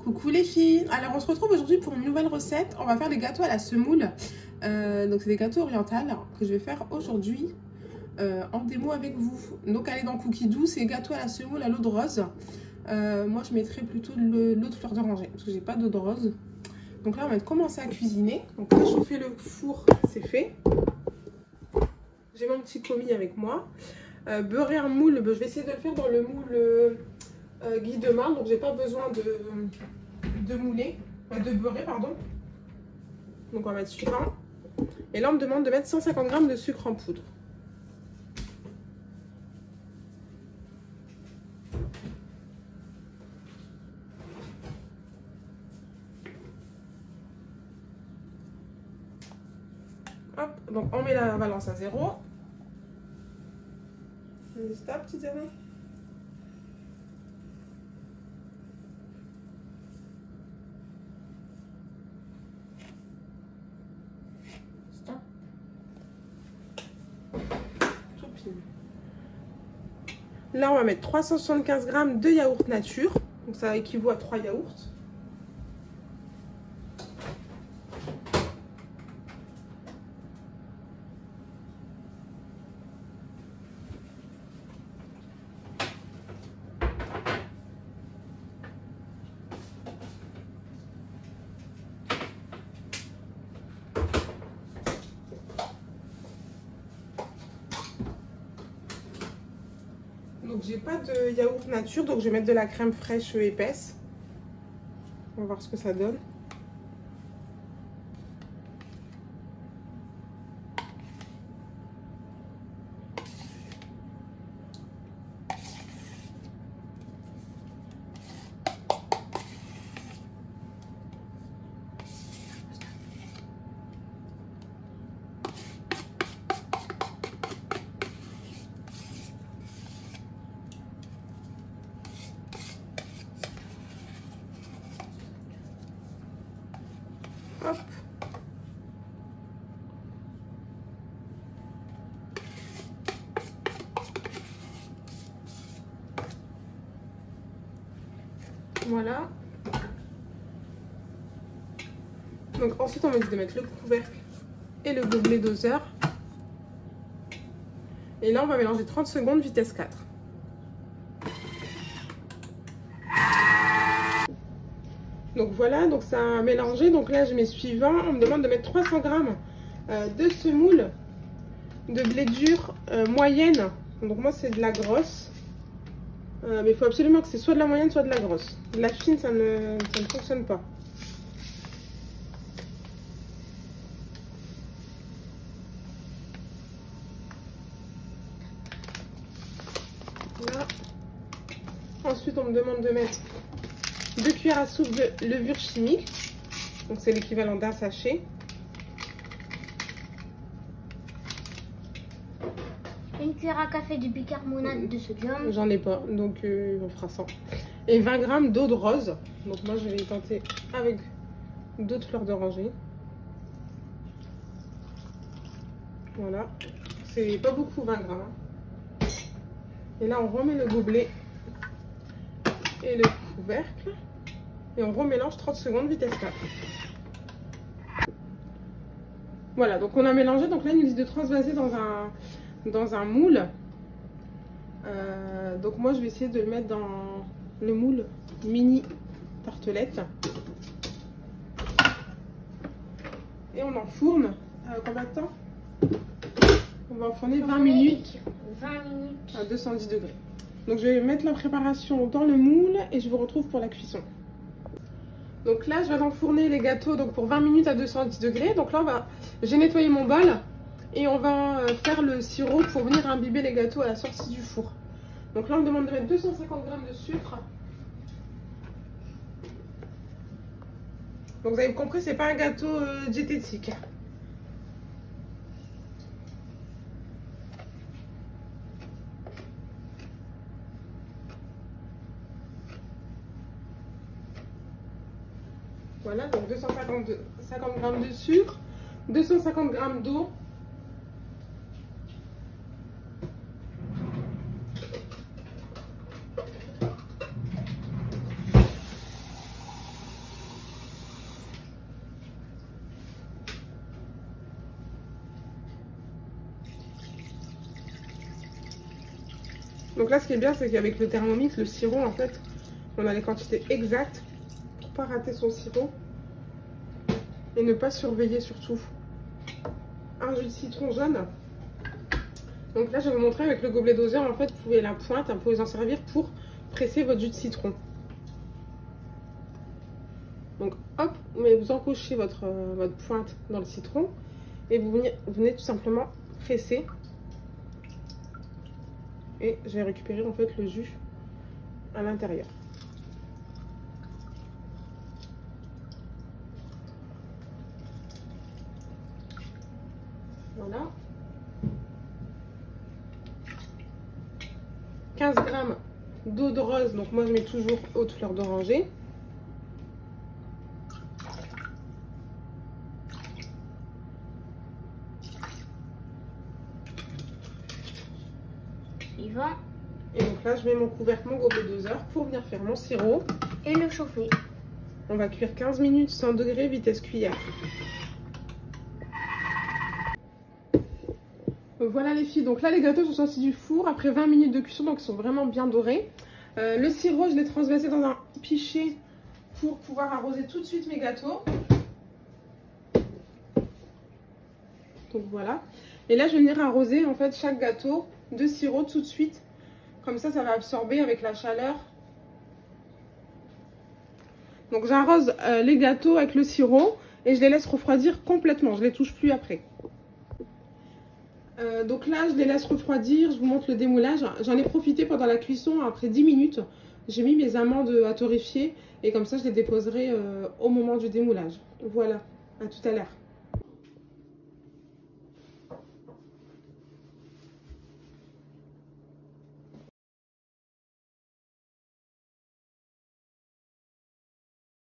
Coucou les filles, alors on se retrouve aujourd'hui pour une nouvelle recette. On va faire des gâteaux à la semoule. Donc c'est des gâteaux orientaux que je vais faire aujourd'hui en démo avec vous. Donc allez dans Cookie Doux, c'est gâteaux à la semoule à l'eau de rose. Moi je mettrai plutôt l'eau de fleur d'oranger parce que j'ai pas d'eau de rose. Donc là on va commencer à cuisiner. Donc là je fais le four, c'est fait. J'ai mon petit commis avec moi. Beurrer un moule, je vais essayer de le faire dans le moule Guy de Marne, donc j'ai pas besoin de mouler, de beurrer pardon. Donc on va mettre suivant. Et là on me demande de mettre 150 g de sucre en poudre. Hop, donc on met la balance à 0. Stop, petit zéro. Stop. Tout pile. Là, on va mettre 375 g de yaourt nature. Donc ça équivaut à 3 yaourts. Donc j'ai pas de yaourt nature, donc je vais mettre de la crème fraîche épaisse. On va voir ce que ça donne. Hop. Voilà. Donc ensuite on va de mettre le couvercle et le gobelet doseur. Et là on va mélanger 30 secondes vitesse 4. Donc voilà, donc ça a mélangé. Donc là je mets suivant. On me demande de mettre 300 g de semoule de blé dur moyenne. Donc moi c'est de la grosse. Mais il faut absolument que c'est soit de la moyenne soit de la grosse. De la fine ça ne fonctionne pas. Là. Ensuite on me demande de mettre 2 cuillères à soupe de levure chimique, donc c'est l'équivalent d'un sachet. Une cuillère à café de bicarbonate de sodium. J'en ai pas, donc on fera 100. Et 20 g d'eau de rose. Donc moi je vais tenter avec d'autres fleurs d'oranger. Voilà, c'est pas beaucoup 20 g. Et là on remet le gobelet et le couvercle. Et on remélange 30 secondes vitesse 4. Voilà, donc on a mélangé. Donc là, il nous dit de transvaser dans un moule. Donc moi, je vais essayer de le mettre dans le moule mini tartelette. Et on enfourne. Combien de temps? On va enfourner 20 minutes. 20 minutes. À 210 degrés. Donc je vais mettre la préparation dans le moule et je vous retrouve pour la cuisson. Donc là, je vais enfourner les gâteaux donc pour 20 minutes à 210 degrés. Donc là, j'ai nettoyé mon bol et on va faire le sirop pour venir imbiber les gâteaux à la sortie du four. Donc là, on me demande de mettre 250 g de sucre. Donc vous avez compris, c'est pas un gâteau diététique. Voilà, donc 250 g de sucre, 250 g d'eau, Donc là, ce qui est bien, c'est qu'avec le Thermomix, le sirop, en fait, on a les quantités exactes pour pas rater son sirop. Et ne pas surveiller surtout. Un jus de citron jaune. Donc là, je vais vous montrer avec le gobelet doseur. En fait, vous pouvez la pointe, vous pouvez vous en servir pour presser votre jus de citron. Donc hop, vous encochez votre pointe dans le citron. Et vous venez tout simplement presser. Et je vais récupérer en fait le jus à l'intérieur. Voilà. 15 g d'eau de rose, donc moi je mets toujours haute fleur d'oranger. Suivant. Et donc là je mets mon couvercle, mon gobelet doseur pour venir faire mon sirop. Et le chauffer. On va cuire 15 minutes 100 degrés vitesse cuillère. Voilà les filles, donc là les gâteaux sont sortis du four après 20 minutes de cuisson, donc ils sont vraiment bien dorés. Le sirop, je l'ai transversé dans un pichet pour pouvoir arroser tout de suite mes gâteaux. Donc voilà. Et là je vais venir arroser en fait chaque gâteau de sirop tout de suite. Comme ça va absorber avec la chaleur. Donc j'arrose les gâteaux avec le sirop et je les laisse refroidir complètement, je ne les touche plus après. Donc là, je les laisse refroidir, je vous montre le démoulage. J'en ai profité pendant la cuisson, après 10 minutes. J'ai mis mes amandes à torréfier et comme ça, je les déposerai au moment du démoulage. Voilà, à tout à l'heure.